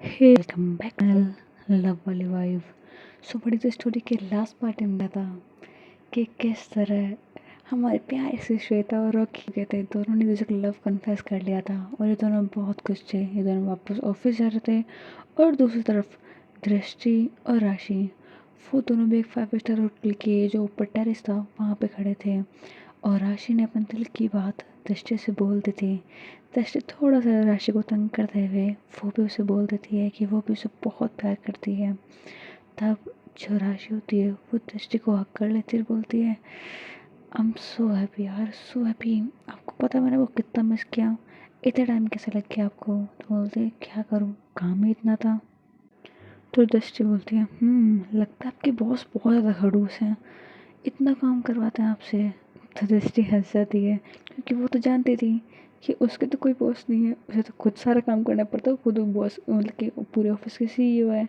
हे welcome back love वाली wife. बड़ी तो स्टोरी के लास्ट पार्ट में था कि किस तरह हमारे प्यारे से श्वेता और रॉकी के थे, दोनों ने दूसरे को लव कन्फेस कर लिया था और ये दोनों बहुत खुश थे। ये दोनों वापस ऑफिस जा रहे थे और दूसरी तरफ दृष्टि और राशि, वो दोनों भी एक 5 स्टार होटल के जो ऊपर टेरेस था वहाँ पे खड़े थे और राशि ने अपने दिल की बात दृष्टि से बोल दी थी। दृष्टि थोड़ा सा राशि को तंग करते हुए वो भी उसे बोल देती है कि वो भी उसे बहुत प्यार करती है। तब जो राशि होती है वो दृष्टि को हक कर लेती है, बोलती है आई एम सो हैप्पी यार, सो हैप्पी। आपको पता है मैंने वो कितना मिस किया, इतना टाइम कैसे लग गया आपको? तो बोलती है क्या करूँ, काम ही इतना था। तो दृष्टि बोलती है लगता है आपके बॉस बहुत ज़्यादा खड़ूस हैं, इतना काम करवाते हैं आपसे। तो दृष्टि हंस जाती है क्योंकि वो तो जानती थी कि उसके तो कोई बॉस नहीं है, उसे तो खुद सारा काम करना पड़ता है, खुद वो बॉस मतलब कि पूरे ऑफिस की सीईओ है।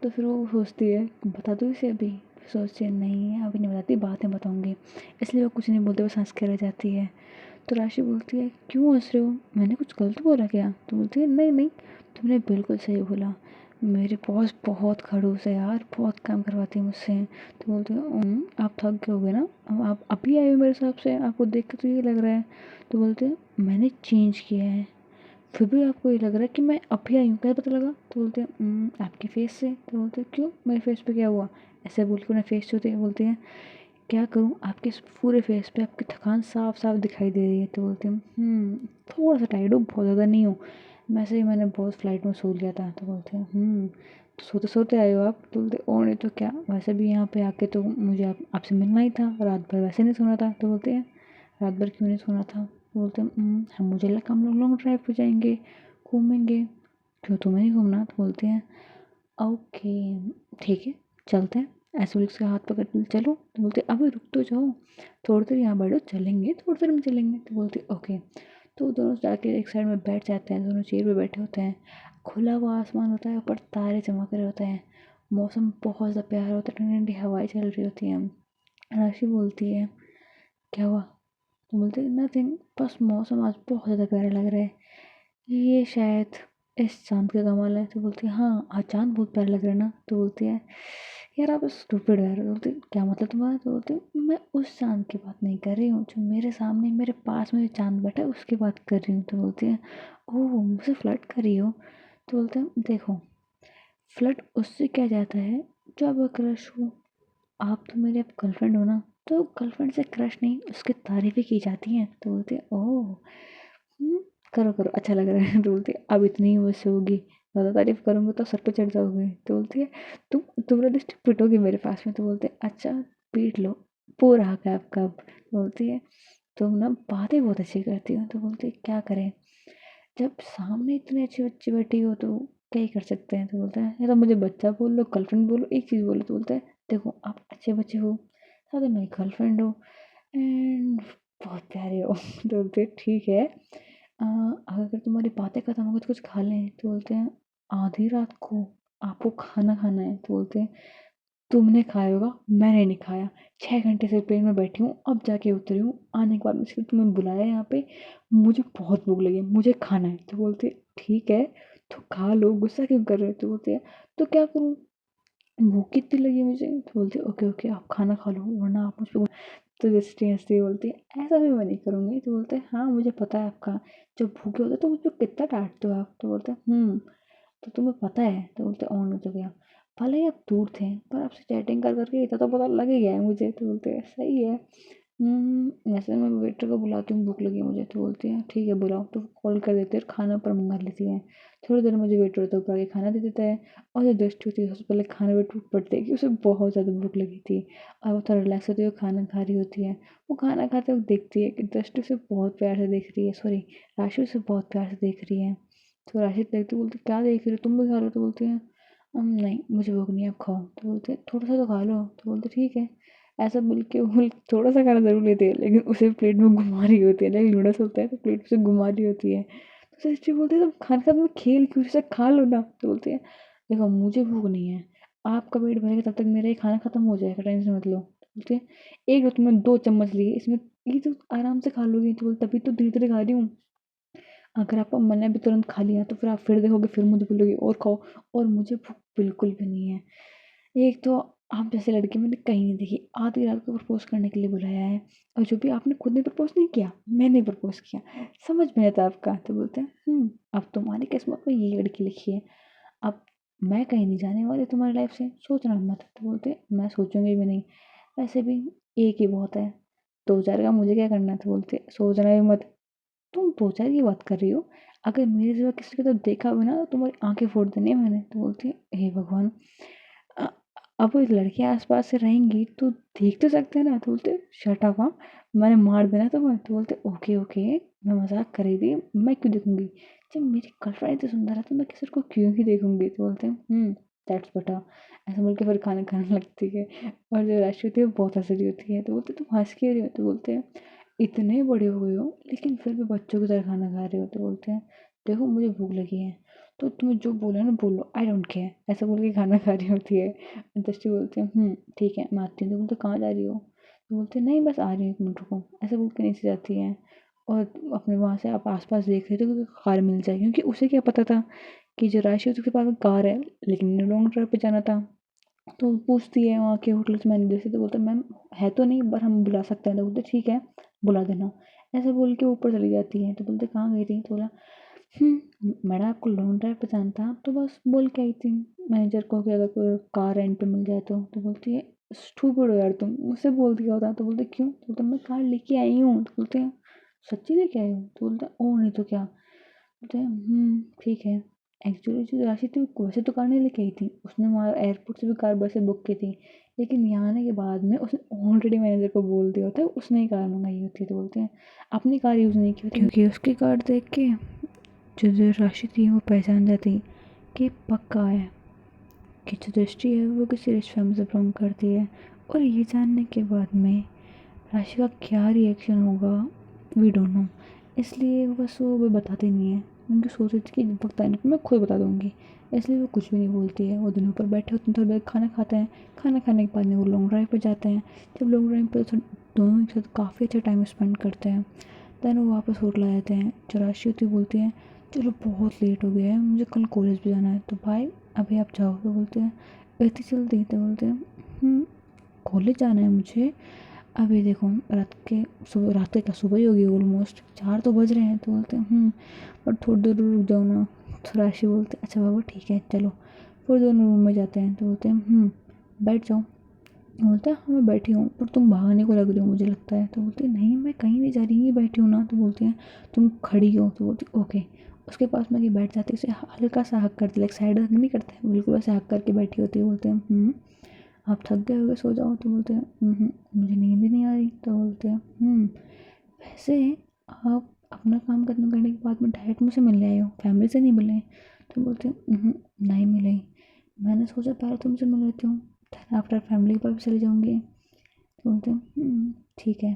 तो फिर वो सोचती है बता दो इसे अभी। सोचती है नहीं अभी नहीं बताती, बाद में बताऊँगी। इसलिए वो कुछ नहीं बोलते, बस हंस के रह जाती है। तो राशि बोलती है क्यों हंस रहे हो, मैंने कुछ गलत बोला क्या? तो बोलती है नहीं नहीं, तुमने बिल्कुल सही बोला, मेरे बॉस बहुत खड़ूस है यार, बहुत काम करवाती है मुझसे। तो बोलती है आप थक गए होगे ना, अब आप अभी आए हो मेरे हिसाब से, आपको देख के तो ये लग रहा है। तो बोलते हैं मैंने चेंज किया है, फिर भी आपको ये लग रहा है कि मैं अभी आई हूँ, क्या पता लगा? तो बोलते हैं आपके फेस से। तो बोलते हैं क्यों, मेरे फेस पे क्या हुआ? ऐसे बोल के उन्हें फेस छूते हैं। बोलते हैं क्या करूँ, आपके इस पूरे फेस पे आपकी थकान साफ साफ दिखाई दे रही है। तो बोलते हैं थोड़ा सा टायर्ड हूँ, बहुत ज़्यादा नहीं हूँ, वैसे ही मैंने बहुत फ्लाइट में सो लिया था। तो बोलते हैं तो सोते सोते आए हो आप? तो बोलते और नहीं तो क्या, वैसे भी यहाँ पे आके तो मुझे आपसे मिलना ही था, रात भर वैसे नहीं सोना था। तो बोलते हैं रात भर क्यों नहीं सोना था? तो बोलते हैं हम मुझे लगा हम लोग लॉन्ग ड्राइव पे जाएंगे, घूमेंगे, क्यों तुम्हें नहीं घूमना? तो बोलते हैं ओके ठीक है चलते हैं। ऐसे बोल उसका हाथ पकड़ के चलो। तो बोलते अभी रुक तो जाओ, थोड़ी देर यहाँ बैठो, चलेंगे थोड़ी देर में चलेंगे। तो बोलते ओके। तो दोनों जाके एक साइड में बैठ जाते हैं, दोनों चेयर पे बैठे होते हैं। खुला हुआ आसमान होता है, ऊपर तारे चमक रहे होते हैं, मौसम बहुत ज़्यादा प्यारा होता है, ठंडी ठंडी हवाएं चल रही होती हैं। राशि बोलती है क्या हुआ? तो बोलते नथिंग, बस मौसम आज बहुत ज़्यादा प्यारा लग रहा है, ये शायद इस चाँद का कमाल है। तो बोलती है हाँ आज चाँद बहुत प्यारा लग रहा है ना? तो बोलती है यार आप स्टूपिड हो यार। तो बोलती क्या मतलब तुम्हारा? तो बोलती मैं उस चाँद की बात नहीं कर रही हूँ जो मेरे सामने मेरे पास में जो चाँद बैठा है उसकी बात कर रही हूँ। तो बोलती है ओह मुझसे फ्लर्ट कर रही हो? तो बोलते हैं देखो, फ्लर्ट उससे किया जाता है जो आपका क्रश हो, आप तो मेरी अब गर्लफ्रेंड हो ना, तो गर्लफ्रेंड से क्रश नहीं उसकी तारीफ़ें की जाती हैं। तो बोलते हैं ओह हम्म, करो करो अच्छा लग रहा है। तो बोलती है अब इतनी ही मुझसे होगी, ज़्यादा तारीफ करूँगी तो सर पे चढ़ जाओगे। तो बोलती है तुम लिस्ट पिटोगी मेरे पास में। तो बोलते हैं अच्छा पीट लो, पूरा हक है आपका अब। तो बोलती है तुम ना बातें बहुत अच्छी करती हो। तो बोलती है क्या करें, जब सामने इतने अच्छे बच्चे बैठी हो तो क्या ही कर सकते हैं। तो बोलता है या तो मुझे बच्चा बोल लो, गर्लफ्रेंड बोलो, एक चीज़ बोलो। तो बोलता है देखो आप अच्छे बच्चे हो, साथ में मेरी गर्लफ्रेंड हो एंड बहुत प्यारे हो। तो बोलते हैं ठीक है, अगर तुम्हारी बातें खत्म हो गई तो कुछ खा लें। तो बोलते हैं आधी रात को आपको खाना खाना है? तो बोलते हैं तुमने खाया होगा, मैंने नहीं खाया, 6 घंटे से प्लेन में बैठी हूँ, अब जाके उतरी हूँ, आने के बाद में सिर्फ तुम्हें बुलाया यहाँ पे, मुझे बहुत भूख लगी है, मुझे खाना है। तो बोलते ठीक है तो खा लो, गुस्सा क्यों कर रहे हो? तो बोलते हैं तो क्या करूँ, भूख कितनी लगी मुझे। तो बोलते ओके ओके आप खाना खा लो वरना आप मुझ पे। तो जैसे हंसती हुई बोलती है ऐसा भी मैं नहीं करूँगी। तो बोलते हैं हाँ मुझे पता है आपका, जब भूखे होते तो मुझ पे कितना डांटते हो आप। तो बोलते हैं तो तुम्हें पता है? तो बोलते और नहीं तो क्या, भले ही आप दूर थे पर आपसे चैटिंग कर करके इतना तो पता लग ही गया है मुझे। तो बोलते हैं सही है। ऐसे मैं वेटर को बुलाती हूँ, भूख लगी है मुझे। तो बोलती है ठीक है बुलाओ। तो कॉल कर देते हैं, खाना ऊपर मंगा लेती है। थोड़ी देर मुझे वेटर होता है ऊपर आके खाना दे देता है और जो दृष्टि होती है सबसे पहले खाने पे टूट पड़ती है कि उसे बहुत ज़्यादा भूख लगी थी और वो थोड़ा रिलैक्स होती है, वो खाना खा रही होती है। वो खाना खाते वक्त देखती है कि दृष्टि उसे बहुत प्यार से देख रही है, सॉरी राशि उसे बहुत प्यार से देख रही है। तो राशि देखती बोलती क्या देख रही हो, तुम भी खा लो? तो बोलती है नहीं मुझे भूख नहीं है, आप खाओ। तो बोलते हैं थोड़ा सा तो खा लो। तो बोलते ठीक है। ऐसा बोल के वो थोड़ा सा खाना ज़रूर लेती है लेकिन उसे प्लेट में घुमा रही होती है, जैसे नूडल्स होता है तो प्लेट से घुमा रही होती है। तो सिस्टर बोलती है तुम खाने का तुम्हें खेल क्यों, इसे खा लो ना। तो बोलती है देखो मुझे भूख नहीं है, आपका पेट भरेगा तब तक मेरा ये खाना खत्म हो जाएगा, टेंशन मत लो। तो बोलती है एक तो तुमने 2 चम्मच लिए, इसमें ये तो आराम से खा लोगी। तो बोलती तभी तो धीरे धीरे खा रही हूँ, अगर आपका मन है अभी तुरंत खा लिया तो फिर आप फिर देखोगे, फिर मुझे बोलोगे और खाओ, और मुझे भूख बिल्कुल भी नहीं है। एक तो आप जैसे लड़की मैंने कहीं नहीं देखी, आधी रात को प्रपोज करने के लिए बुलाया है, और जो भी आपने खुद ने प्रपोज नहीं किया, मैंने प्रपोज किया, समझ में आता आपका। तो बोलते हैं अब तुम्हारी किस्मत में ये लड़की लिखी है, अब मैं कहीं नहीं जाने वाली तुम्हारी लाइफ से, सोचना मत। तो बोलते मैं सोचूंगी भी नहीं, वैसे भी एक ही बहुत है, 2-4 का मुझे क्या करना है। तो बोलते सोचना भी मत, तुम 2-4 की बात कर रही हो, अगर मेरे सिवा किसी की तरफ देखा भी ना तो तुम्हारी आंखें फोड़ देनी है मैंने। तो बोलती है हे भगवान, अ, अब लड़कियां आसपास से रहेंगी तो देख तो सकते हैं ना। तो बोलते शट अप, हाँ मैंने मार देना तुम्हें। तो बोलते ओके ओके, मैं मजाक कर रही थी, मैं क्यों देखूंगी, जब मेरी गर्लफ्रेंड इतनी सुंदर है तो मैं किसी को क्यों ही देखूंगी। तो बोलते हैं दैट्स बेटा, ऐसा बोल के फिर खाना खाने लगती है। और जो राशि होती है वो बहुत हंस रही होती है। तो बोलते तुम हंस क्यों रही हो। तो बोलते हैं इतने बड़े हो गए हो लेकिन फिर भी बच्चों की तरह खाना खा रहे हो। तो बोलते हैं देखो मुझे भूख लगी है, तो तुम्हें जो बोला ना बोलो, आई डोंट केयर, ऐसा बोल के खाना खा रही होती है। दृष्टि बोलती है ठीक है मैं आती हूँ। तो बोलते कहाँ जा रही हो। तो बोलते नहीं बस आ रही हूँ 1 मिनट रुको, ऐसे बोल के नीचे जाती है। और अपने वहाँ से आप आसपास देख रहे थे कि कार मिल जाए, क्योंकि उसे क्या पता था कि जो राशि उसके पास कार है, लेकिन लॉन्ग ड्राइव पे जाना था। तो पूछती है वहाँ के होटल से मैनेजर से, तो बोलते मैम है तो नहीं पर हम बुला सकते हैं। तो बोलते ठीक है बुला देना, ऐसे बोल के ऊपर चली जाती है। तो बोलते कहाँ गई थी। तो बोला मैडम आपको लॉन्ग ड्राइव पे जाना था तो बस बोल के आई थी मैनेजर को कि अगर कोई कार रेंट पे मिल जाए तो। तो बोलती है स्टूपिड हो यार तुम, मुझसे बोल दिया होता। तो बोलते क्यों। तो बोलते मैं कार लेके आई हूँ। तो बोलते हैं सच्ची लेके आई हूँ। तो बोलते ओ नहीं तो क्या। बोलते हैं ठीक है। एक्चुअली जो राशि थी वो वैसे तो कार नहीं लेके आई थी, उसने वहाँ एयरपोर्ट से भी कार वैसे बुक की थी, लेकिन यहाँ आने के बाद में उसने ऑलरेडी मैनेजर को बोल दिया होता है उसने ही कार मंगाई होती है। तो बोलते हैं अपनी कार यूज़ नहीं की होती, क्योंकि उसकी कार देख के जो राशि थी वो पहचान जाती कि पक्का है कि जो दृष्टि है वो किसी रिच फैमिली से बिलोंग करती है। और ये जानने के बाद में राशि का क्या रिएक्शन होगा वी डोंट नो, इसलिए बस वो बताती नहीं है। उनकी सोच रही थी कि वक्त आने पर मैं खुद बता दूंगी, इसलिए वो कुछ भी नहीं बोलती है। वो दोनों पर बैठे होते हैं, थोड़ी देर खाना खाते हैं, खाना खाने के बाद में वो लॉन्ग ड्राइव पर जाते हैं। जब लॉन्ग ड्राइव पर दोनों एक साथ काफ़ी अच्छा टाइम स्पेंड करते हैं, देन वो वापस होटल आ जाते हैं। जो राशि होती बोलती है चलो बहुत लेट हो गया है, मुझे कल कॉलेज भी जाना है, तो भाई अभी आप जाओ। तो बोलते हैं इतनी जल्दी। तो बोलते हैं कॉलेज जाना है मुझे, अभी देखो रात के क्या सुबह ही होगी, ऑलमोस्ट 4 तो बज रहे हैं। तो बोलते हैं और थोड़ी देर रुक जाओ ना। तो राशि बोलते हैं अच्छा बाबा ठीक है चलो। फिर दोनों रूम में जाते हैं। तो बोलते हैं बैठ जाओ। बोलता है हाँ मैं बैठी हूँ, पर तुम भागने को लग रही हो मुझे लगता है। तो बोलती है नहीं मैं कहीं नहीं जा रही, यहीं बैठी हूँ ना। तो बोलती हैं तुम खड़ी हो। तो बोलती ओके। उसके पास में कि बैठ जाती है, उसे हल्का सा हक करती, लाइक साइड हक नहीं करते, बिल्कुल वैसे हक करके बैठी होती है। बोलते हैं आप थक गए होगे सो जाओ। तो बोलते हैं मुझे नींद ही नहीं आ रही। तो बोलते हैं वैसे आप अपना काम खत्म करने के बाद में डायरेक्ट मुझसे मिलने आए हो, फैमिली से नहीं मिले। तो बोलते हैं नहीं मिले, मैंने सोचा पहले तुमसे मिल लेती हूँ, देन आफ्टर फैमिली के पास चली जाऊँगी। तो बोलते हैं ठीक है।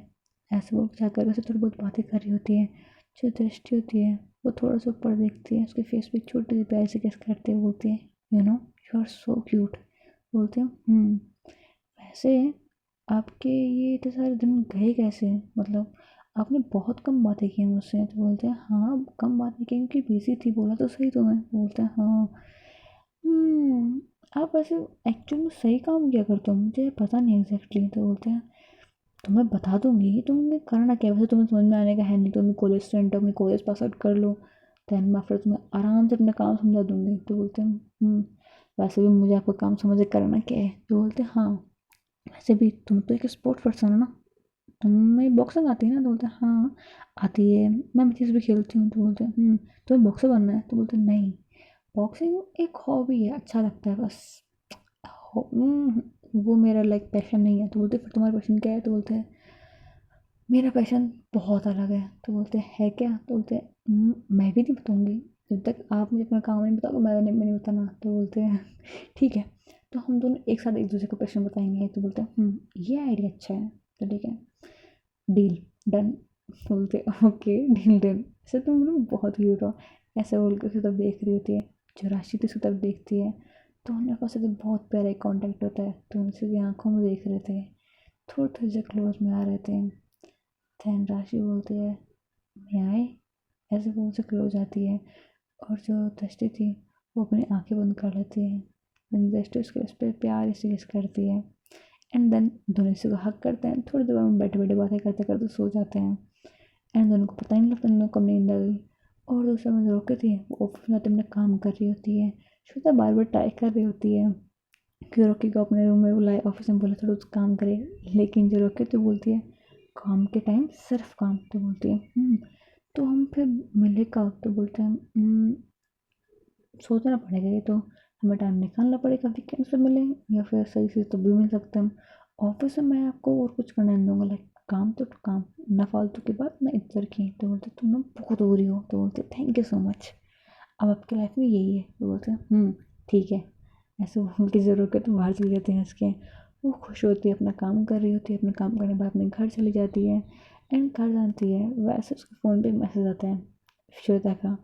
ऐसे बोल के जाकर वैसे थोड़ी बहुत बातें कर रही होती है। जो दृष्टि होती है वो थोड़ा सा ऊपर देखती है, उसके फेस पे एक छोटी सी प्यारी सी किस करते हुए बोलती है यू आर सो क्यूट। बोलते हैं वैसे आपके ये इतने सारे दिन गए कैसे, मतलब आपने बहुत कम बातें की हैं मुझसे। तो बोलते हैं हाँ कम बातें की क्योंकि बिजी थी, बोला तो सही तुम्हें। बोलते हैं हाँ आप वैसे एक्चुअल में सही काम क्या करते हो मुझे पता नहीं एग्जैक्टली। तो बोलते हैं तुम्हें बता दूंगी, तुमने करना क्या है? वैसे तुम्हें समझ में आने का है नहीं, तुम कॉलेज स्टूडेंट हो, अपनी कॉलेज पास आउट कर लो, देन मैं फिर तुम्हें आराम से अपना काम समझा दूंगी। तो बोलते हैं वैसे भी मुझे आपका काम समझ के करना क्या है। तो बोलते हैं हाँ वैसे भी तुम तो एक स्पोर्ट पर्सन हो ना, तुम्हें बॉक्सिंग आती है ना। तो बोलते हैं हाँ आती है, मैं चीज़ भी खेलती हूँ। तो बोलते हैं तुम्हें बॉक्सर बनना है। तो बोलते हैं नहीं, बॉक्सिंग एक हॉबी है, अच्छा लगता है बस, वो मेरा लाइक पैशन नहीं है। तो बोलते फिर तुम्हारा पैशन क्या है। तो बोलते हैं मेरा पैशन बहुत अलग है। तो बोलते हैं है क्या। तो बोलते हैं मैं भी नहीं बताऊंगी, जब तक आप मुझे अपना काम नहीं बताओगे मैं नहीं बताना। तो बोलते हैं ठीक है। तो हम दोनों एक साथ एक दूसरे को पैशन बताएंगे। तो बोलते हैं ये आइडिया अच्छा है। तो ठीक है डील डन। बोलते ओके डील डन। ऐसे तुम लोग बहुत क्यूट हो, ऐसे बोल के उसे तब देख रही होती है। जो राशि थी उसे तब देखती है, तो उनके पास तो बहुत प्यारा कांटेक्ट होता है। तो उनसे की आंखों में देख रहे थे, थोड़े थोड़े से क्लोज में आ रहे थे। देन राशि बोलती है मैं आए, ऐसे वो उनसे क्लोज आती है। और जो दृष्टि थी वो अपनी आंखें बंद कर लेती है। दृष्टि उसके उस पर प्यार से किस करती है। एंड देन दोनों इसी को हक करते हैं। थोड़ी देर में बैठे बैठे बातें करते करते सो जाते हैं। एंड दोनों को पता ही नहीं लगता दोनों को कब नींद आ गई। और दूसरा में रोके थी वो ऑफिस में अपने काम कर रही होती है। श्वेता बार बार ट्राई कर रही होती है कि रॉकी को अपने रूम में बुलाए, ऑफिस में बोले थोड़ा काम करे। लेकिन जो रॉकी तो बोलती है काम के टाइम सिर्फ काम। तो बोलती है तो हम फिर मिले कब? तो बोलते हैं सोचना पड़ेगा, ये तो हमें टाइम निकालना पड़ेगा, वीकेंड पे मिलें या फिर सही से तो भी मिल सकते हैं हम। ऑफिस में मैं आपको और कुछ करना नहीं दूंगा, लाइक काम तो काम, ना फालतू की बात ना इधर की। तो बोलते तुम ना बहुत बुरी हो। तो बोलते थैंक यू सो मच, अब आपकी लाइफ में यही है। तो बोलते ठीक है। ऐसे बोल के ज़रूर तो बाहर चले जाते हैं हंस के। वो खुश होती है, अपना काम कर रही होती है, अपना काम करने के बाद अपने घर चली जाती है। एंड घर जानती है वैसे उसके फ़ोन पे मैसेज आता है श्वेता का।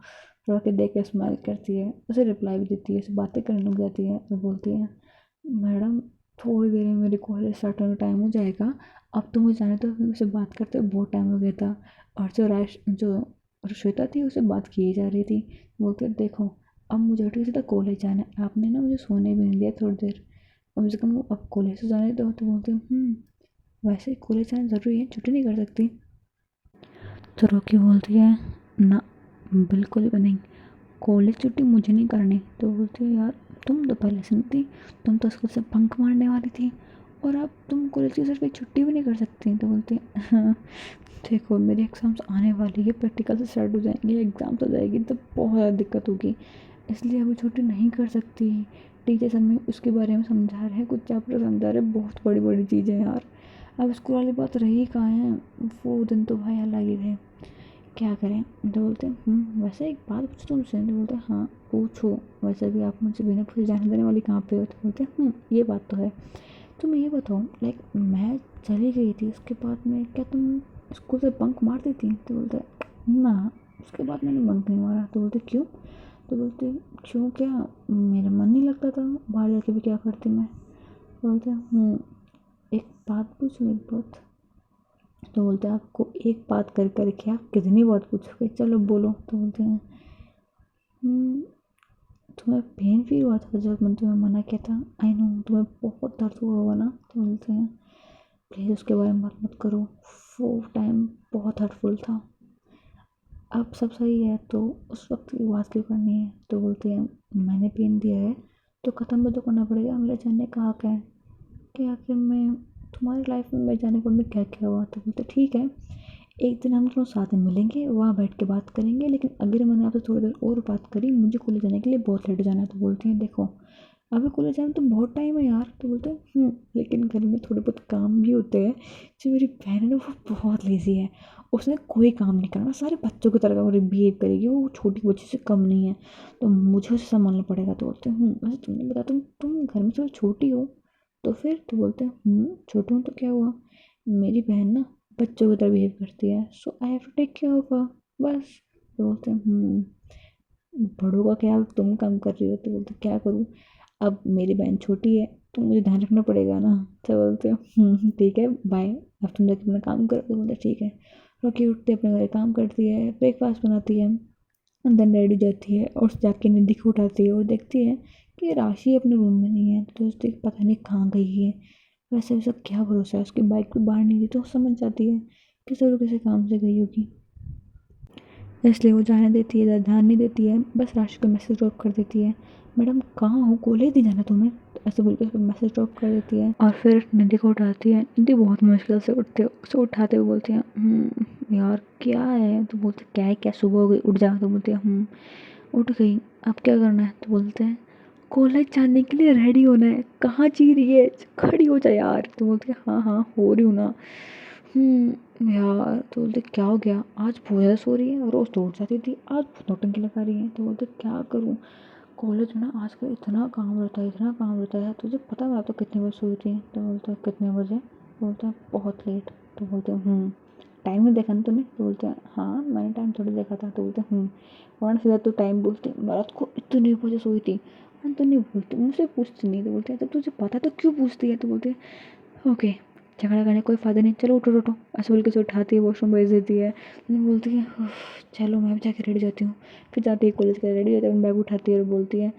रोके देख के स्माइल करती है, उसे रिप्लाई भी देती है, उसे बातें करने लग जाती है और बोलती है मैडम थोड़ी देर में मेरे कॉलेज स्टार्ट होने टाइम हो जाएगा, अब तो मुझे जाने तो मुझसे बात करते हुए बहुत टाइम हो गया था। और जो श्वेता थी उससे बात की जा रही थी। बोलते देखो अब मुझे उठ के सीधा कॉलेज जाना है, आपने ना मुझे सोने भी नहीं दिया थोड़ी देर, कम से कम अब कॉलेज तो जाने दो। तो बोलती वैसे कॉलेज जाना ज़रूरी है, छुट्टी नहीं कर सकती? तो रोकी बोलती है ना बिल्कुल भी नहीं, कॉलेज छुट्टी मुझे नहीं करनी। तो बोलती है यार तुम तो पहले से नहीं थी, तुम तो स्कूल से बंक मारने वाली थी और अब तुम कॉलेज की सिर्फ एक छुट्टी भी नहीं कर सकती। तो बोलती है हाँ देखो मेरे एग्ज़ाम्स आने वाली है, प्रैक्टिकल से स्टार्ट हो जाएंगे, एग्ज़ाम्स हो जाएगी तो बहुत ज़्यादा दिक्कत होगी, इसलिए अभी छुट्टी नहीं कर सकती। टीचर्स हमें उसके बारे में समझा रहे हैं, कुछ चैप्टर समझा रहे हैं, बहुत बड़ी बड़ी चीज़ें यार। अब स्कूल वाली बात रही कहाँ है, वो दिन तो भाई अलग ही थे, क्या करें। तो बोलते वैसे एक बात पूछो तुमसे। तो बोलते हाँ पूछो, वैसे भी आप मुझसे बिना पूछे जाने देने वाली कहाँ पे हो? तो बोलते ये बात तो है। तुम ये बताओ लाइक मैं चली गई थी उसके बाद में क्या तुम स्कूल से बंक मार देती? तो बोलते ना उसके बाद मैंने बंक नहीं मारा। तो बोलते क्यों? तो बोलते क्यों क्या, मेरा मन नहीं लगता था, बाहर जाके भी क्या करती मैं। बोलते एक बात पूछूं, एक बात। तो बोलते हैं आपको एक बात कर कर क्या कितनी बात पूछोगे, चलो बोलो। तो बोलते हैं तुम्हें पेन फील हुआ था जब मैंने तुम्हें मना किया था? आई नो तुम्हें बहुत दर्द हुआ होगा ना। तो बोलते हैं प्लीज़ उसके बारे में बात मत करो, वो टाइम बहुत हर्टफुल था, अब सब सही है तो उस वक्त की बात क्यों करनी है। तो बोलते हैं मैंने पेन दिया है तो ख़त्म भी तो करना पड़ेगा, मेरा जानने का हक है कि आखिर मैं तुम्हारी लाइफ में मेरे जाने के बाद में क्या क्या हुआ। तो बोलते ठीक है एक दिन हम दोनों साथ में मिलेंगे, वहाँ बैठ के बात करेंगे, लेकिन अगर मैंने आपसे थोड़ी देर और बात करी, मुझे कॉलेज जाने के लिए बहुत लेट जाना है। तो बोलते हैं देखो अभी कॉलेज जाने में तो बहुत टाइम है यार। तो बोलते हैं लेकिन घर में थोड़े बहुत काम भी होते हैं। जो मेरी बहन है ना वो बहुत लेज़ी है, उसने कोई काम नहीं करना, सारे बच्चों की तरह वो बिहेव करेगी, वो छोटी बच्ची से कम नहीं है, तो मुझे उसे संभालना पड़ेगा। तो बोलते हैं वैसे तुमने बताया तुम घर में सबसे छोटी हो। तो फिर तो बोलते हैं छोटी हूँ तो क्या हुआ, मेरी बहन ना बच्चों की तरह बिहेव करती है, so I have to take care of her, बस। तो बोलते हैं बड़ों का ख्याल तुम कम कर रही हो। तो बोलते क्या करूँ, अब मेरी बहन छोटी है तो मुझे ध्यान रखना पड़ेगा ना। तो बोलते ठीक है बाय, अब तुम जाके अपना काम करो। तो बोलते ठीक है। रॉकी उठती है अपने घर काम करती है, ब्रेकफास्ट बनाती है, देन रेडी हो जाती है और जाके निधि को उठाती है और देखती है कि राशि अपने रूम में नहीं है। तो उससे पता नहीं कहाँ गई है, वैसे उसका क्या भरोसा है, उसकी बाइक भी बाहर नहीं थी, तो समझ जाती है कि ज़रूर किसी काम से गई होगी, इसलिए वो जाने देती है, ज़्यादा ध्यान नहीं देती है, बस राशि को मैसेज ड्रॉप कर देती है मैडम कहाँ हो, कॉलेज नहीं जाना तुम्हें? तो ऐसे बोल के उसको मैसेज ड्रॉप कर देती है और फिर निधि को उठाती है। निधि बहुत मुश्किल से उठते उसे उठाते हुए बोलती है यार क्या है? तो बोलते क्या है, क्या सुबह हो गई, उठ जा। तो बोलती है उठ गई, अब क्या करना है? तो बोलते हैं कॉलेज जाने के लिए रेडी होना है, कहाँ जी रही है, खड़ी हो जा यार। तो बोलती है हाँ हाँ हो रही हूँ ना। यार तो बोलते क्या हो गया, आज बहुत ज़्यादा सो रही है, रोज़ तो उठ जाती थी, आज बहुत नौटंकी लगा रही है। तो बोलते क्या करूँ, कॉलेज में ना आजकल इतना काम रहता है, इतना काम रहता है, तुझे पता है मैं तो कितने बजे सोई थी? तो बोलते हैं कितने बजे? बोलते हैं बहुत लेट। तो बोलते हैं टाइम नहीं देखा ना तूने? तो बोलते हैं हाँ मैंने टाइम थोड़ी देखा था। तो बोलते हैं वरना सीधा तो टाइम बोलती मैं रात को इतने बजे सोई थी। मैं तो नहीं बोलती, मुझसे पूछती नहीं। तो बोलते हैं तो तुझे पता तो क्यों पूछती है? तो बोलते हैं ओके झगड़ा करने कोई फ़ायदा नहीं, चलो उठो उठो, ऐसे बोल के उसे उठाती है, वॉशरूम भेज देती है। मैं बोलती है चलो मैं भी जाके रेडी जाती हूँ। फिर जाती है कॉलेज के, रेडी होती है, बैग उठाती है और बोलती है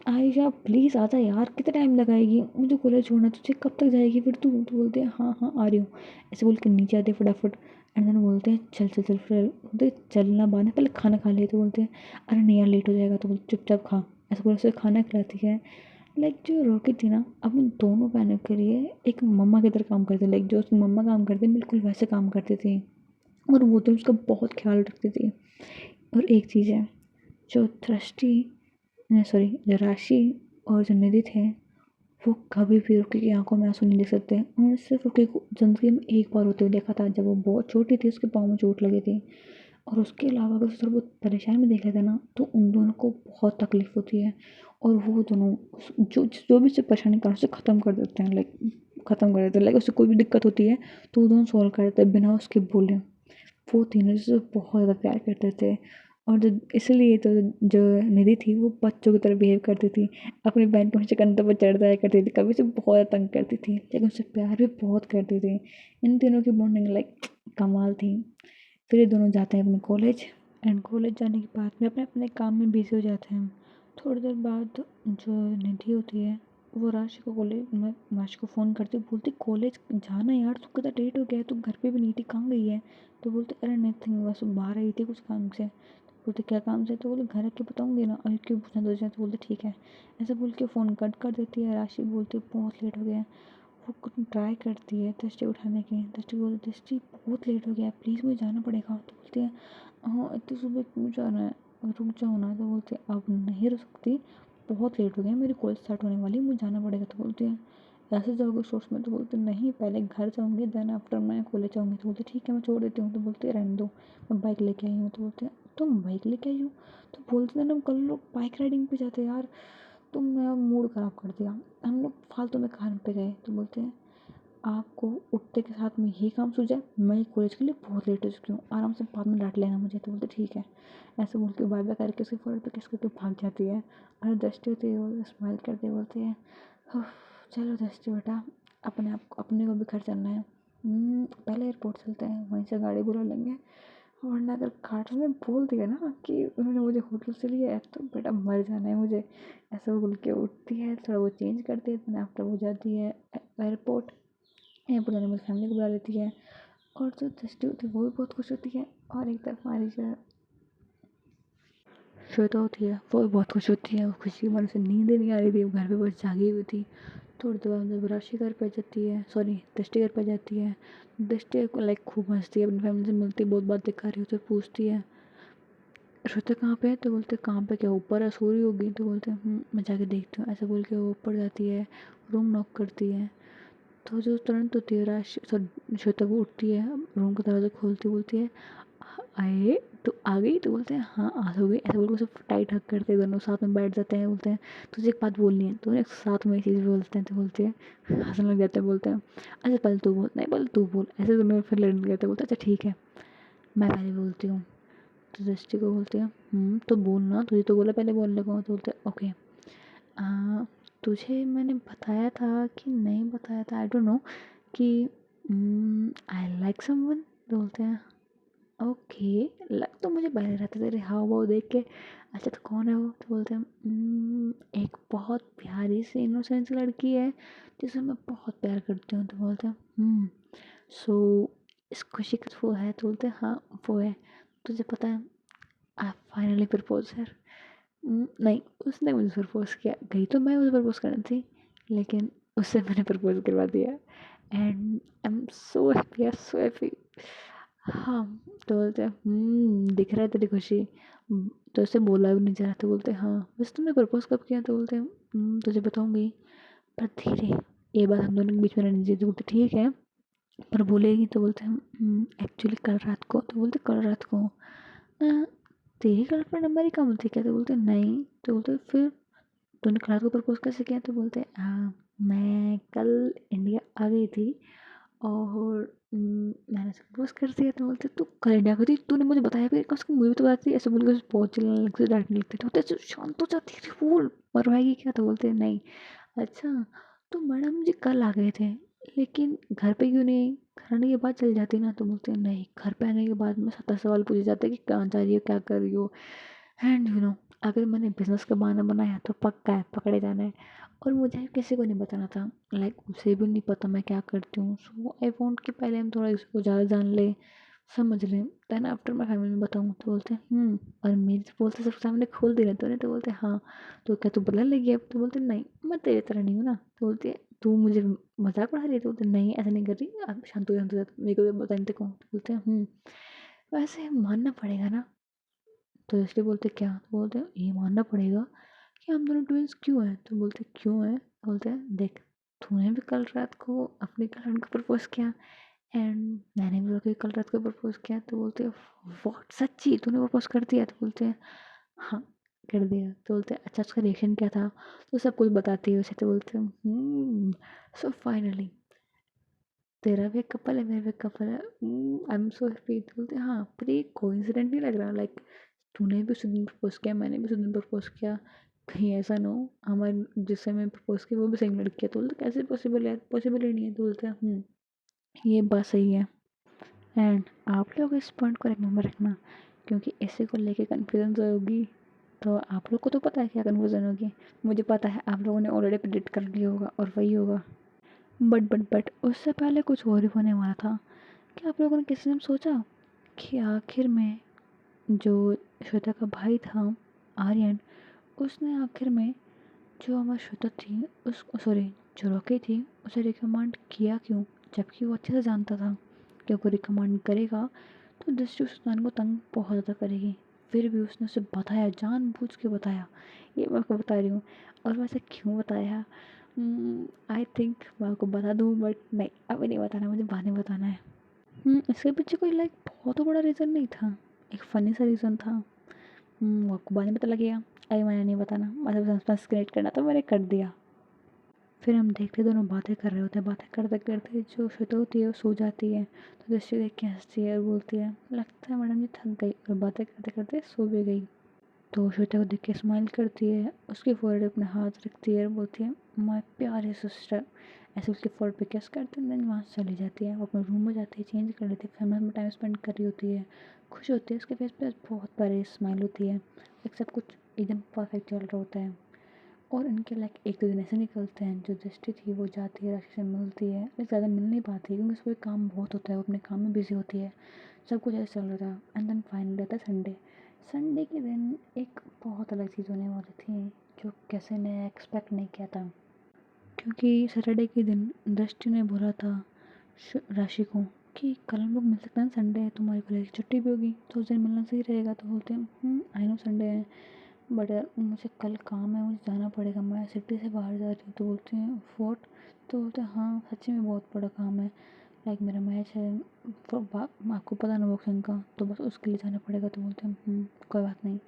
आयशा प्लीज़ आजा यार, कितना टाइम लगाएगी, मुझे कॉलेज छोड़ना है, तुझे कब तक जाएगी फिर तू। तो बोलते हैं हाँ हाँ आ रही हूँ, ऐसे बोल के नीचे आते हैं फटाफट। एंड देन बोलते हैं चल चल चल, फिर बोलते चलना बाद में, पहले खाना खा ले। तो बोलते हैं अरे नहीं यार लेट हो जाएगा। तो बोलते चुपचाप खा, ऐसे बोल उसे खाना खिलाती है। लाइक जो रॉकी थी ना, अपन दोनों बहनों के लिए एक मम्मा की तरह काम करती, लाइक जो उसकी मम्मा काम करती बिल्कुल वैसे काम करती थी, और वो तो उसका बहुत ख्याल रखती थी। और एक चीज़ है, जो दृष्टि सॉरी जो राशि और जो निधि थे, वो कभी भी रुकी की आंखों में आंसू नहीं देख सकते। उन्होंने सिर्फ रुकी को ज़िंदगी में एक बार होते हुए देखा था, जब वो बहुत छोटी थी, उसके पाँव में चोट लगी थी। और उसके अलावा अगर उसे थोड़ा बहुत परेशान में देख लेते ना, तो उन दोनों को बहुत तकलीफ होती है। और वो दोनों जो जो भी उसे परेशानी कर उसे ख़त्म कर देते हैं, लाइक ख़त्म कर देते हैं, लाइक उसे कोई भी दिक्कत होती है तो वो दोनों सॉल्व कर देते हैं बिना उसके बोले। वो तीनों से बहुत ज़्यादा प्यार करते थे। और जो इसलिए तो जो निधि थी वो बच्चों की तरह बिहेव करती थी, अपनी बहन को हमेशा कंधों पर चढ़ जाया करती थी, कभी उसे बहुत ज़्यादा तंग करती थी, लेकिन उससे प्यार भी बहुत करती थी। इन तीनों की बॉन्डिंग लाइक कमाल थी। फिर ये दोनों जाते हैं अपने कॉलेज, एंड कॉलेज जाने के बाद में अपने अपने काम में बिजी हो जाते हैं। थोड़ी देर बाद जो निधि होती है, वो राशि को कॉलेज में राशि को फ़ोन करती, बोलती कॉलेज जाना यार, तू कितना लेट हो गया, तू घर पे भी नहीं थी, कहाँ गई है। तो बोलते अरे नथिंग, बस बाहर आई थी कुछ काम से। तो बोलते क्या काम से। तो बोले घर आके बताऊँगी ना, अभी क्यों पूछना तुझे। तो बोलते ठीक है। ऐसे बोल के फ़ोन कट कर देती है। राशि बोलती बहुत लेट हो गया है। वो ट्राई करती है दृष्टि उठाने की। दृष्टि बोलती दृष्टि बहुत लेट हो गया है, प्लीज़ मुझे जाना पड़ेगा। तो बोलती है हाँ इतनी सुबह क्यों जाना है, रुक जाओ ना। तो बोलते अब नहीं रुक सकती, बहुत लेट हो गया, मेरी कॉलेज स्टार्ट होने वाली है, मुझे जाना पड़ेगा। तो बोलती है ऐसे जाओगे सोच में। तो बोलते नहीं पहले घर जाऊँगी, देन आफ्टर मैं कॉलेज जाऊँगी। तो बोलते ठीक है मैं छोड़ देती हूँ। तो बोलते रहने दो, मैं बाइक लेके आई हूँ। तो बोलते हैं तुम बाइक लेके आई हो। तो बोलते हैं ना कल लोग बाइक राइडिंग पे जाते यार, तुमने मूड ख़राब कर दिया, हम लोग फालतू में कार पे गए। तो बोलते हैं आपको उठते के साथ में ये काम सूझा है, मैं कॉलेज के लिए बहुत लेट हो चुकी हूँ, आराम से बाद में डांट लेना मुझे। तो बोलते ठीक है। ऐसे बोल के बाय बाय करके उसके फोन पे किस करके भाग जाती है। और दृष्टि होती है वो स्माइल करते बोलती है चलो दृष्टि बेटा, अपने को भी घर चलना है। पहले एयरपोर्ट चलते हैं, वहीं से गाड़ी बुला लेंगे, वरना अगर गार्ड ने बोल दिया ना कि उन्होंने मुझे होटल से लिया है तो बेटा मर जाना है मुझे। ऐसा बोल के उठती है, थोड़ा वो चेंज करती है, फिर आफ्टर वो जाती है एयरपोर्ट। एयरपोर्ट जाने में फैमिली को बुला लेती है। और जो दृष्टि होती है वो भी बहुत खुश होती है। और एक तरफ हमारी जो श्वेता होती है वो भी बहुत खुश होती है, खुशी की मारे उसे नींद ही नहीं आ रही थी, वो घर पे बस जागी हुई थी। थोड़ी देर बाद जब राशि घर पे जाती है, सॉरी दृष्टि घर पे जाती है, दृष्टि को लाइक खूब हंसती है, अपनी फैमिली से मिलती है, बहुत बातें कर रही होती है, पूछती है श्वेता कहाँ पे है। तो बोलते कहाँ पे, क्या ऊपर है, सो रही होगी। तो बोलते हैं मैं जाके देखती हूँ। ऐसा बोल के वो ऊपर जाती है, रूम नॉक करती है। तो जो तुरंत होती है राशि सॉरी श्वेता वो उठती है, रूम का दरवाज़ा खोलती, बोलती है आए तो आ गई। तो बोलते हैं हाँ आ हो गई। ऐसे बोल के उसे टाइट हक करते हैं, दोनों साथ में बैठ जाते हैं। बोलते हैं तुझे एक बात बोलनी है, तो एक साथ में ये चीज़ बोलते हैं। तो बोलते हैं हंसने लग जाते हैं, बोलते हैं अच्छा पहले तू बोल, नहीं पहले तू बोल। ऐसे दोनों फिर लड़ने लग जाते हैं, बोलते अच्छा ठीक है मैं पहले बोलती हूँ। तो दृष्टि को बोलते हैं तो बोलना, तुझे तो बोला पहले बोलने को। तो बोलते हैं ओके तुझे मैंने बताया था कि नहीं बताया था, आई डोंट नो, कि आई लाइक समवन। तो बोलते हैं ओके, लग तो मुझे पहले रहता तेरे हाव भाव देख के। अच्छा तो कौन है वो। तो बोलते हैं एक बहुत प्यारी सी इनोसेंस लड़की है जिसे मैं बहुत प्यार करती हूँ। तो बोलते हैं सो इस खुशी का वो है। तो बोलते हैं हाँ वो है। तुझे पता है आई फाइनली प्रपोज हर। नहीं उसने मुझे प्रपोज किया, गई तो मैं उसे प्रपोज करनी थी, लेकिन उससे मैंने प्रपोज करवा दिया। And I am so happy, so happy. हाँ। तो बोलते हैं दिख रहा है तेरी खुशी। तो उससे बोला भी नहीं जा रहा। तो बोलते हैं हाँ वैसे तुमने प्रपोज कब किया। तो बोलते हैं तुझे बताऊँगी पर धीरे, ये बात हम दोनों के बीच में रहनी चाहिए। तो बोलते ठीक है पर बोलेगी। तो बोलते हैं एक्चुअली कल रात को। तो बोलते कल रात को तेरी गर्लफ्रेंड हमारी कम थी क्या। तो बोलते नहीं। तो बोलते फिर तूने कल रात को प्रपोज कैसे किया। तो बोलते हाँ मैं कल इंडिया आ गई थी और मैंने उसे प्रपोज कर दिया। तो बोलते तू कल इंडिया गई थी, तूने मुझे बताया भी कम से कम, मुझे भी तो बताती। ऐसे बोल के उसे बहुत चिल्लाने लगते, डांटने लगते। तो बोलते शांत हो जाती है, बोल मरवाएगी क्या। तो बोलते नहीं। अच्छा तो मैडम जी कल आ गए थे, लेकिन घर पे क्यों नहीं आई? घर आने के बाद चली जाती ना। तो बोलते हैं नहीं, घर पे आने के बाद में 70 सवाल पूछे जाते हैं कि कहाँ जा रही हो, क्या कर रही हो। एंड अगर मैंने बिजनेस का बहाना बनाया तो पक्का है पकड़े जाना है। और मुझे किसी को नहीं बताना था, लाइक उसे भी नहीं पता मैं क्या करती हूँ। सो आई वॉन्ट कि पहले हम थोड़ा इसको ज़्यादा जान ले, समझ लें, देन आफ्टर मैं फैमिली में बताऊँ। तो बोलते हैं और मेरी तो बोलते सबके सामने खोल दी ना तूने। तो बोलते हैं हाँ। तो क्या तू बदलने लगी अब? तो बोलते नहीं, मैं तेरी तरह नहीं हूँ ना। तो बोलती है तू मुझे मजाक उड़ा रही है? तो बोलते नहीं ऐसा नहीं कर रही, अब शांत हो शांत हो जा, मेरे को भी बताने को। तो बोलते हैं वैसे मानना पड़ेगा ना। तो इसलिए बोलते क्या? तो बोलते हैं ये मानना पड़ेगा कि हम दोनों ट्विंस क्यों हैं। तो बोलते क्यों हैं? बोलते हैं देख, तूने भी कल रात को अपनी गर्लफ्रेंड को प्रपोज किया एंड मैंने भी ओके कल रात को प्रपोज किया। तो बोलते हैं व्हाट, सच्ची तूने प्रपोज कर दिया? तो बोलते हैं हाँ कर दिया। तो बोलते हैं अच्छा उसका रिएक्शन क्या था? तो सब कुछ बताती है उसे। तो बोलते हैं सो फाइनली तेरा भी एक कपल है, मेरा भी एक कपल है, आई एम सो हैप्पी। तो बोलते हैं हाँ पर ये कोइंसिडेंट नहीं लग रहा, लाइक तूने भी उसी दिन प्रपोज किया, मैंने भी उसी दिन प्रपोज किया, कहीं ऐसा ना हो हमारे जिससे मैं प्रपोज की वो भी सेम लड़की है। तो बोलते कैसे पॉसिबल है? पॉसिबल ही नहीं है। तो बोलते हैं ये बात सही है। एंड आप लोग इस पॉइंट को रिमेम्बर रखना, क्योंकि इसी को लेके कन्फ्यूजन तो होगी। तो आप लोग को तो पता है क्या कन्फ्यूजन होगी, मुझे पता है आप लोगों ने ऑलरेडी प्रेडिक्ट कर लिया होगा और वही होगा। बट उससे पहले कुछ और ही होने वाला था। क्या आप लोगों ने किसी ने सोचा कि आखिर में जो श्वेता का भाई था आर्यन, उसने आखिर में जो हमारी श्वेता थी उस सॉरी जो रॉकी थी उसे रिकमेंड किया क्यों? जबकि वो अच्छे से जानता था कि वो रिकमेंड करेगा तो दृष्टि उस इंसान को तंग बहुत ज़्यादा करेगी। फिर भी उसने उसे बताया, जानबूझ के बताया। ये मैं आपको बता रही हूँ। और वैसे क्यों बताया, आई थिंक मैं आपको बता दूँ बट नहीं, अभी नहीं बताना, मुझे बाद में बताना है। इसके पीछे कोई लाइक बहुत बड़ा रीज़न नहीं था, एक फ़नी सा रीज़न था। वो आपको बाद में पता लगेगा। अभी मैंने नहीं बताना, मतलब सस्पेंस क्रिएट करना तो मैंने कर दिया। फिर हम देखते दोनों बातें कर रहे होते हैं, बातें करते करते जो श्वेता होती है वो सो जाती है। तो दृष्टि देख के हंसती है और बोलती है लगता है मैडम जी थक गई, और बातें करते करते सो भी गई। तो श्वेता को देख के स्माइल करती है, उसके फोrehead पे अपना हाथ रखती है और बोलती है माय प्यारे सिस्टर। ऐसे उसके फोrehead पे किस करते हैं, देन वहाँ से चली जाती है, वो अपने रूम में जाती है, चेंज कर लेती है, फैमिली में टाइम स्पेंड कर रही होती है, खुश होती है, उसके फेस पे बहुत प्यारी स्माइल होती है, एक सब कुछ एकदम परफेक्ट चल रहा होता है। और इनके लाइक एक दो दिन ऐसे निकलते हैं, जो दृष्टि थी वो जाती है राशि से मिलती है, लेकिन ज़्यादा मिल नहीं पाती क्योंकि उसको काम बहुत होता है, वो अपने काम में बिजी होती है, सब कुछ ऐसे चल रहा था। एंड देन फाइनली आता है संडे। संडे के दिन एक बहुत अलग चीज़ होने वाली थी, जो कैसे ने एक्सपेक्ट नहीं किया था। क्योंकि सैटरडे के दिन दृष्टि ने बोला था राशि को कि कल हम लोग मिल सकते हैं, संडे है, तुम्हारी कॉलेज की छुट्टी भी होगी तो उस दिन मिलना सही रहेगा। तो बोलते हैं आई नो संडे है बट यार मुझे कल काम है, मुझे जाना पड़ेगा, मैं सिटी से बाहर जा रही हूँ। तो बोलते हैं व्हाट? तो बोलते हैं हाँ सच्ची में बहुत बड़ा काम है, लाइक मेरा मैच है, आपको पता ना बॉक्सिंग का, तो बस उसके लिए जाना पड़ेगा। तो बोलते हैं कोई बात नहीं,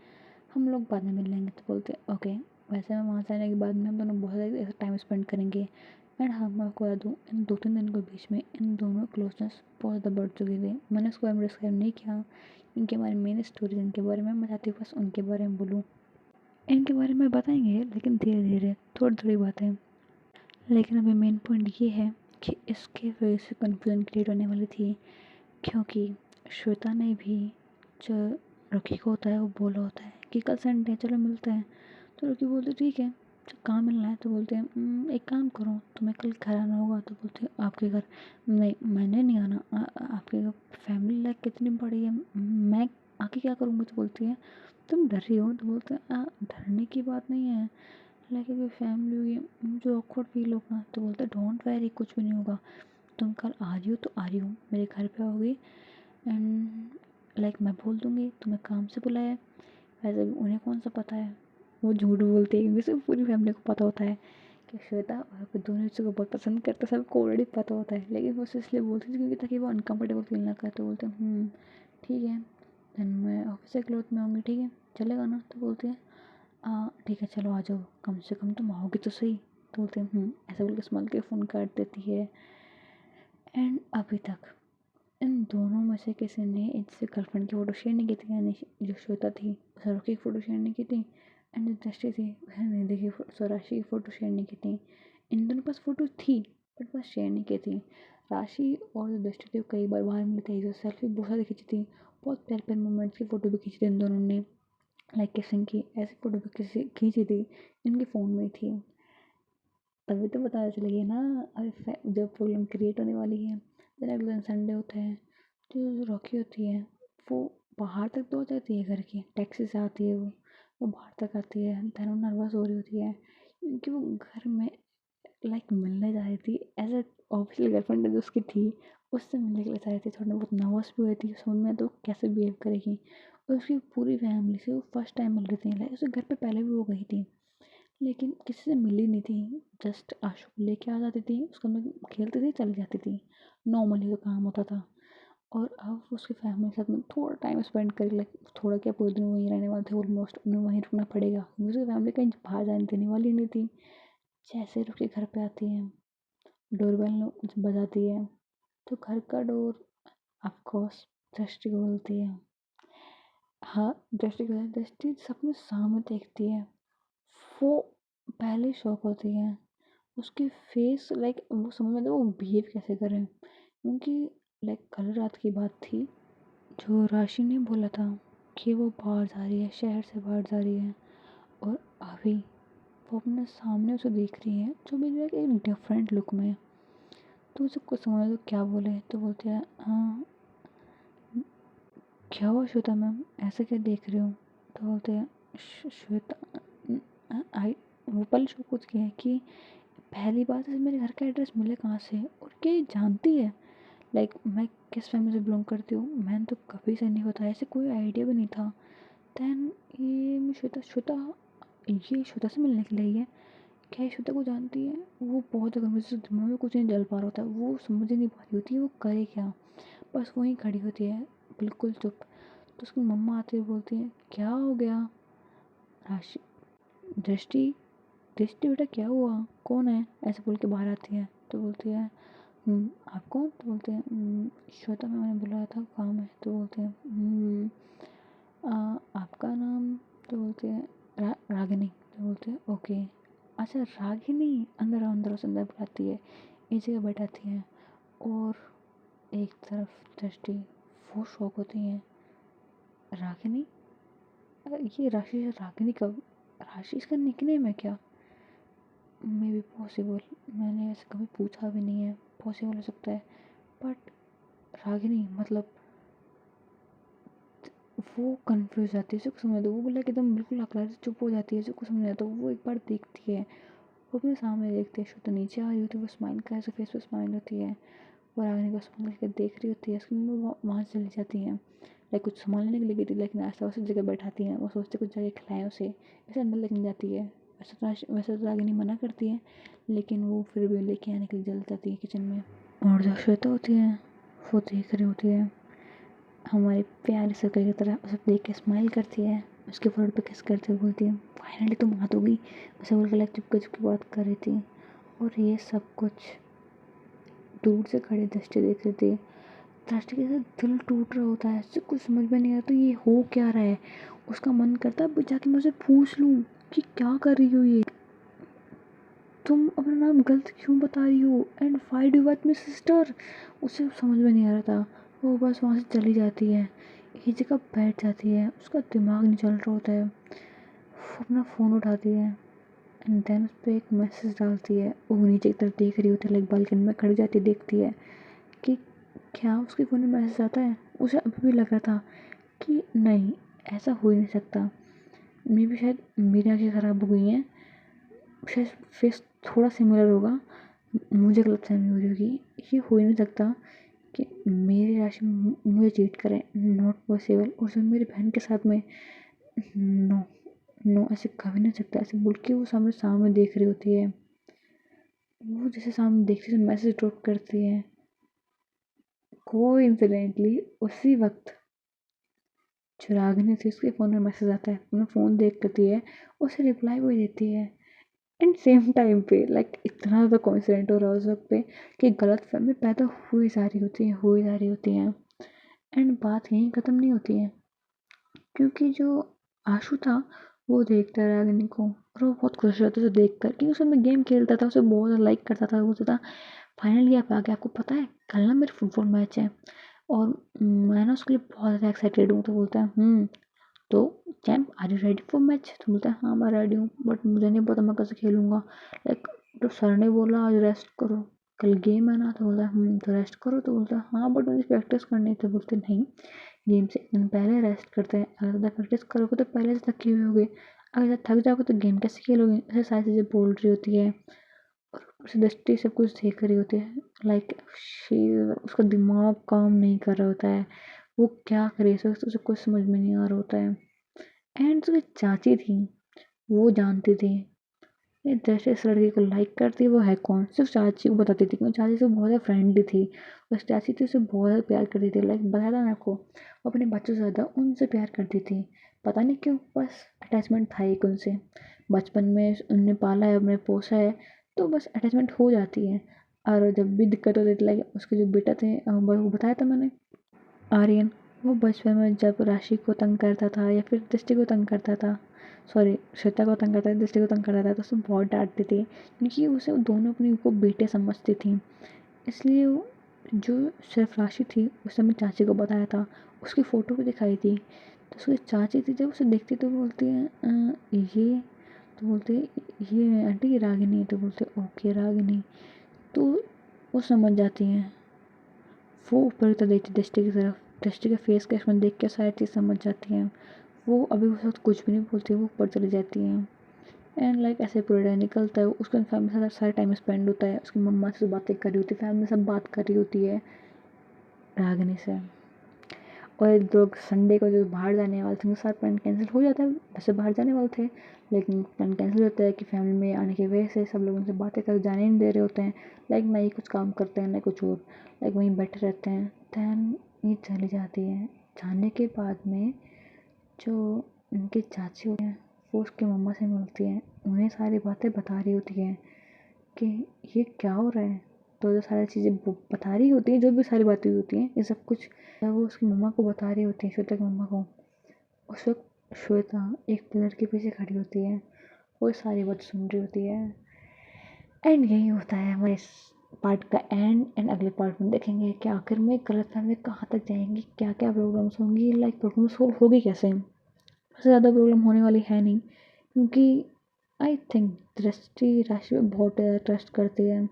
हम लोग बाद में मिल लेंगे। तो बोलते हैं ओके। वैसे मैं वहाँ से आने के बाद में हम दोनों बहुत ज़्यादा टाइम स्पेंड करेंगे। एंड हाँ मैं आपको बता दूँ, इन 2-3 दिन के बीच में इन दोनों क्लोजनेस बहुत ज़्यादा बढ़ चुकी थी। मैंने उसके बारे में डिस्क्राइब नहीं किया, इनके बारे में मेन स्टोरीज इनके बारे में मैं चाहती हूँ बस उनके बारे में बोलूँ। इनके बारे में बताएंगे लेकिन धीरे धीरे थोड़ी थोड़ी बातें। लेकिन अभी मेन पॉइंट ये है कि इसके वजह से कन्फ्यूजन क्रिएट होने वाली थी, क्योंकि श्वेता ने भी जो रॉकी को होता है वो बोला होता है कि कल संडे चलो मिलते हैं। तो रॉकी बोलते ठीक है, तो कहाँ मिलना है? तो बोलते हैं एक काम करो तुम्हें कल घर आना होगा। तो बोलते हैं आपके घर? नहीं मैंने नहीं आना, आपके घर फैमिली लाइक कितनी बड़ी है, मैं आके क्या करूँगी? तो बोलती है तुम डर रही हो? तो बोलते हैं डरने की बात नहीं है, लाइक अगर फैमिली हुई मुझे ऑकवर्ड फील होगा। तो बोलते डोंट वैरी कुछ भी नहीं होगा, तुम कल आ रही हो तो आ रही हो, मेरे घर पे आओगी एंड लाइक मैं बोल दूँगी तुम्हें काम से बुलाया है। वैसे भी उन्हें कौन सा पता है, वो झूठ बोलती है क्योंकि सिर्फ पूरी फैमिली को पता होता है कि श्वेता और वो दोनों एक को बहुत पसंद करते, सबको ऑलरेडी पता होता है, लेकिन वो सिर्फ इसलिए बोलती थी क्योंकि ताकि वो अनकम्फर्टेबल फील ना करे। तो बोलते हैं ठीक है, देन मैं ऑफिस से क्लोथ में आऊँगी, ठीक है चलेगा ना? तो बोलते हैं ठीक है चलो आ जाओ, कम से कम तुम आओगी तो सही। तो बोलते हैं ऐसा बोल के स्माइल के फ़ोन काट देती है। एंड अभी तक इन दोनों में से किसी ने इससे गर्लफ्रेंड की फ़ोटो शेयर नहीं की थी, यानी जो श्वेता थी उसे रॉकी की फ़ोटो शेयर नहीं की थी, एंड जो दृष्टि थी उसने निधि की राशि की फ़ोटो शेयर नहीं की थी। इन दोनों के पास फ़ोटो थी बट बस शेयर नहीं की थी। राशि और जो दृष्टि थी वो कई बार बाहर मिले थे, जो सेल्फी बहुत सारी खींची थी, बहुत प्यारे प्यारे मोमेंट्स की फ़ोटो भी खींची थी इन दोनों ने, लाइक किसिंग की ऐसी फ़ोटो भी किसी खींची थी, इनके फ़ोन में थी। तभी तो पता चलेगी ना, अभी जब प्रॉब्लम क्रिएट होने वाली है। फिर अगले दिन संडे होता है, जो रॉकी होती है वो बाहर तक तो आ जाती है, घर की टैक्सी से आती है, वो बाहर तक आती है, देन वो नर्वस हो रही होती है क्योंकि वो घर में लाइक मिलने जा रही थी, एज ए ऑफिशियल गर्लफ्रेंड जो उसकी थी, उससे मिलने के लिए जा रही थी। थोड़ा बहुत नर्वस भी हुई थी, समझ में तो कैसे बिहेव करेगी। और उसकी पूरी फैमिली से वो फर्स्ट टाइम मिल रही थी, लाइक उसके घर पे पहले भी वो गई थी, लेकिन किसी से मिली नहीं थी। जस्ट आशु को लेके आ जाती थी, उसके साथ खेलती थी, चली जाती थी, नॉर्मली जो काम होता था। और अब उसकी फैमिली के साथ में थोड़ा टाइम स्पेंड करी, लाइक थोड़ा क्या, पूरे दिन वहीं रहने वाले थे ऑलमोस्ट, उन्हें वहीं रुकना पड़ेगा क्योंकि उसकी फैमिली कहीं बाहर जाने देने वाली नहीं थी। जैसे रुक के घर पे आती है, डोरबेल बजाती है, तो घर का डोर ऑफकोर्स दृष्टि खोलती है। हाँ, दृष्टि को दृष्टि सबने सामने देखती है, वो पहले शॉक होती है। उसकी फेस लाइक वो समझ में, तो वो बिहेव कैसे करें, क्योंकि लाइक कल रात की बात थी, जो राशि ने बोला था कि वो बाहर जा रही है, शहर से बाहर जा रही है, और अभी वो अपने सामने उसे देख रही है, जो भी लाइक एक डिफरेंट लुक में है। तो उसे कुछ समझ तो क्या बोले, तो बोलते हैं हाँ क्या हुआ श्वेता मैम, ऐसे क्या देख रहे हो। तो बोलते हैं श्वेता आई, वो पहले शौक कुछ किया है कि पहली बात है मेरे घर का एड्रेस मिले कहाँ से, और क्या ये जानती है लाइक मैं किस फैमिली से बिलोंग करती हूँ। मैंने तो कभी से नहीं बताया, ऐसे कोई आइडिया भी नहीं था। दैन ये मैं श्वेता श्वेता ये श्वेता से मिलने के लिए आई है, क्या ये श्वेता को जानती है। वो बहुत ज़्यादा मुझे दिमाग में कुछ नहीं चल पा रहा होता, वो समझ ही नहीं पा रही होती है वो करे क्या, बस वहीं खड़ी होती है बिल्कुल चुप। तो उसकी मम्मा आती है, बोलती है क्या हो गया। राशि दृष्टि दृष्टि बेटा क्या हुआ, कौन है, ऐसे बोल के बाहर आती है। तो बोलती है आप कौन, तो बोलते हैं श्वेता मैंने बुलाया था, काम है। तो बोलते हैं आपका नाम, तो बोलते हैं रागिनी। तो बोलते हैं ओके, अच्छा रागिनी, अंदर आओ अंदर आओ, अंदर बुलाती है, एक जगह बैठाती है। और एक तरफ दृष्टि, वो शौक होती हैं, रागिनी, ये राशि रागिनी कब, राशि इसका निकनेम है क्या, मे बी पॉसिबल, मैंने ऐसे कभी पूछा भी नहीं है, पॉसिबल हो सकता है, बट रागिनी मतलब वो कंफ्यूज हो जाती है, उसे कुछ समझ दो, वो बोला कि एकदम बिल्कुल अकड़ा से चुप हो जाती है, उसे कुछ समझ आता, वो एक बार देखती है, वो अपने सामने देखती है, तो नीचे आ रही होती है, वो स्माइल कर, ऐसे फेस पे स्माइल होती है, और रागिनी को स्माइल करके देख रही होती है, उसकी मम्मी वहाँ से चली जाती हैं, लाइक कुछ सामान लेने के लिए गई थी, लेकिन आस्ता उसी जगह बैठाती हैं, वो सोचते कुछ जाके खिलाएं उसे, वैसे अंदर लेके जाती है। वैसे तो रागिनी मना करती है, लेकिन वो फिर भी लेके आने के लिए जल्द जाती है किचन में। और जो श्वेता होती है वो देख रही होती है हमारी प्यारी सर्कल की तरह, उसे देख के स्माइल करती है, उसके फोर पे किस करते हुए बोलती है फाइनली तुम आ तो गई, उसे बोल के लाइक चुपके चुपके बात कर रही थी। और ये सब कुछ दूर से खड़ी दृष्टि देख रही थी, दृष्टि के साथ दिल टूट रहा होता है, ऐसे कुछ समझ में नहीं आता तो ये हो क्या रहा है। उसका मन करता है जाके मैं उसे पूछ लूँ कि क्या कर रही हो ये, तुम अपना नाम गलत क्यों बता रही हो, and why do want my sister. उसे समझ में नहीं आ रहा था, वो बस वहाँ से चली जाती है, एक जगह बैठ जाती है, उसका दिमाग नहीं चल रहा होता है, वो अपना फ़ोन उठाती है, एंड देन उस पर एक मैसेज डालती है, वो नीचे की तरफ देख रही होती है, लाइक बालकनी में खड़ी जाती देखती है कि क्या उसके फ़ोन में मैसेज आता है। उसे अभी भी लग रहा था कि नहीं, ऐसा हो ही नहीं सकता, मे बी शायद मेरी आँखें ख़राब हो गई हैं, शायद फेस थोड़ा सिमिलर होगा, मुझे गलतफ़हमी हो रही होगी, ये हो ही नहीं सकता कि मेरी राशि मुझे चीट करे, नॉट पॉसिबल। और जो मेरी बहन के साथ में, नो नो, ऐसे कभी नहीं सकता, ऐसे बोल के वो सामने सामने देख रही होती है, वो जैसे सामने देखती है मैसेज ड्रॉप करती है, कोइंसिडेंटली उसी वक्त जो रागिनी थी उसके फ़ोन में मैसेज आता है, उन्हें फ़ोन देख करती है, उसे रिप्लाई भी देती है, एंड सेम टाइम पे लाइक इतना ज़्यादा कोइंसिडेंट हो रहा है उस वक्त पे कि गलतफहमी पैदा हुई जा रही होती है, हुई जा रही होती हैं। एंड बात यहीं ख़त्म नहीं होती है, क्योंकि जो आशु था वो देखता है रागिनी को, और वो बहुत खुश रहता है उसे देख कर, क्योंकि उसमें गेम खेलता था, उसे बहुत ज़्यादा लाइक करता था, वो ज़्यादा फाइनली आप आ गए, आपको पता है कल ना मेरे फुटबॉल मैच है और मैं ना उसके लिए बहुत ज़्यादा एक्साइटेड हूँ। तो बोलता है तो champ are you ready for match? तो बोलता है हाँ मैं रेडी हूँ, बट मुझे नहीं पता मैं कैसे खेलूँगा। लाइक तो सर ने बोला आज रेस्ट करो, कल गेम है ना। तो बोलता है तो रेस्ट करो। तो बोलता है हाँ बट मुझे प्रैक्टिस करनी है। तो बोलते नहीं, गेम से एक दिन पहले रेस्ट करते हैं। अगर ज़्यादा प्रैक्टिस करोगे तो पहले से थके हुए होगे, अगर ज़्यादा थक जाओगे तो गेम कैसे खेलोगे? ऐसे सारी चीज़ें बोल रही होती है और ऊपर से दृष्टि सब कुछ देख रही होती है। लाइक शी उसका दिमाग काम नहीं कर रहा होता है, वो क्या करे उसे कुछ समझ में नहीं आ रहा होता है। एंड जो चाची थी वो जानती थी ये दृष्टि इस लड़के को लाइक करती है, वो है कौन, सिर्फ चाची को बताती थी क्योंकि चाची से बहुत ज़्यादा फ्रेंडली थी। बस चाची थी उसे बहुत ज़्यादा प्यार करती थी, लाइक बताया था मैं आपको, वो अपने बच्चों से ज़्यादा उनसे प्यार करती थी। पता नहीं क्यों, बस अटैचमेंट था एक उनसे, बचपन में उनने पाला है, उन्हें पोसा है, तो बस अटैचमेंट हो जाती है। और जब भी दिक्कत होती थी, लाइक उसके जो बेटा थे वो बताया था मैंने, आर्यन, वो बचपन में जब राशि को तंग करता था या फिर दृष्टि को तंग करता था, सॉरी श्वेता को तंग करता था, दृष्टि को तंग करता था, तो उसे बहुत डांटती थी क्योंकि उसे दोनों अपने को बेटे समझती थी। इसलिए जो सिर्फ राशि थी उसने अपनी चाची को बताया था, उसकी फ़ोटो भी दिखाई थी। तो उसकी चाची थी जब उसे देखती तो बोलती है ये, तो बोलते ये आंटी रागिनी है। तो बोलते ओके रागिनी। तो वो समझ जाती हैं, वो ऊपर की तरफ देखती दृष्टि की तरफ, दृष्टि के फेस का एक्सप्रेशन देख के सारी चीज़ समझ जाती हैं। वो अभी उस वक्त कुछ भी नहीं बोलती, वो ऊपर चली जाती हैं। एंड लाइक ऐसे पूरा डे निकलता है, उसके फैमिली के साथ सारा टाइम स्पेंड होता है, उसकी मम्मा से बातें कर रही होती है, फैमिली सब बात कर रही होती है रागिनी से। और लोग संडे को जो बाहर जाने वाले थे उनके साथ प्लान कैंसिल हो जाता है, वैसे बाहर जाने वाले थे लेकिन प्लान कैंसिल होता है कि फैमिली में आने की वजह से सब लोग उनसे बातें कर जाने नहीं दे रहे होते हैं। लाइक ना ही कुछ काम करते हैं ना कुछ और, लाइक वहीं बैठे रहते हैं। दैन ये चली जाती है। जाने के बाद में जो उनकी चाची होती हैं वो उसकी मम्मा से मिलती हैं, उन्हें सारी बातें बता रही होती हैं कि ये क्या हो रहा है। तो जो सारी चीज़ें बता रही होती हैं, जो भी सारी बातें होती हैं ये सब कुछ वो उसकी मम्मा को बता रही होती है, श्वेता की मम्मा को। उस वक्त श्वेता एक पिलर के पीछे खड़ी होती है, वो सारी बात सुन रही होती है। एंड यही होता है हमारे इस पार्ट का एंड। एंड अगले पार्ट में देखेंगे कि आखिर में गलतफहमी कहाँ तक जाएंगी, क्या क्या प्रॉब्लम्स होंगी, लाइक प्रॉब्लम सोल्व होगी कैसे। सबसे ज़्यादा प्रॉब्लम होने वाली है नहीं क्योंकि आई थिंक दृष्टि राशि में बहुत ज़्यादा ट्रस्ट करती है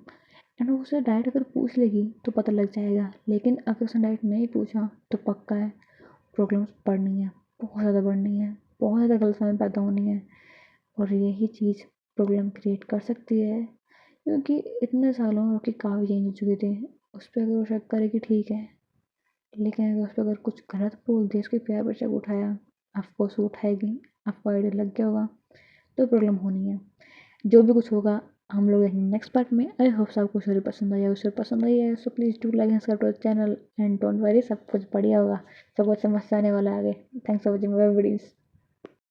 एंड वो उसे डायरेक्ट अगर पूछ लेगी तो पता लग जाएगा, लेकिन अगर उसने डायरेक्ट नहीं पूछा तो पक्का है प्रॉब्लम्स बढ़नी है, बहुत ज़्यादा बढ़नी है, बहुत ज़्यादा गलतफहमी पैदा होनी है। और यही चीज़ प्रॉब्लम क्रिएट कर सकती है क्योंकि इतने सालों में उसकी काफ़ी चेंज हो चुकी थी। उस पर अगर वो शक करेगी ठीक है, लेकिन अगर उस पर अगर कुछ गलत बोल दिया, उसके प्यार पर शक उठाया, ऑफकोर्स वो उठाएगी, आपको आइडिया लग गया होगा, तो प्रॉब्लम होनी है। जो भी कुछ होगा हम लोग देखेंगे नेक्स्ट पार्ट में। आई होप आपको स्टोरी पसंद आई है, उसे पसंद आई है so please do like and subscribe to channel and don't worry, सब कुछ बढ़िया होगा, सब कुछ समझ आने वाला है आगे। Thanks for watching everybody.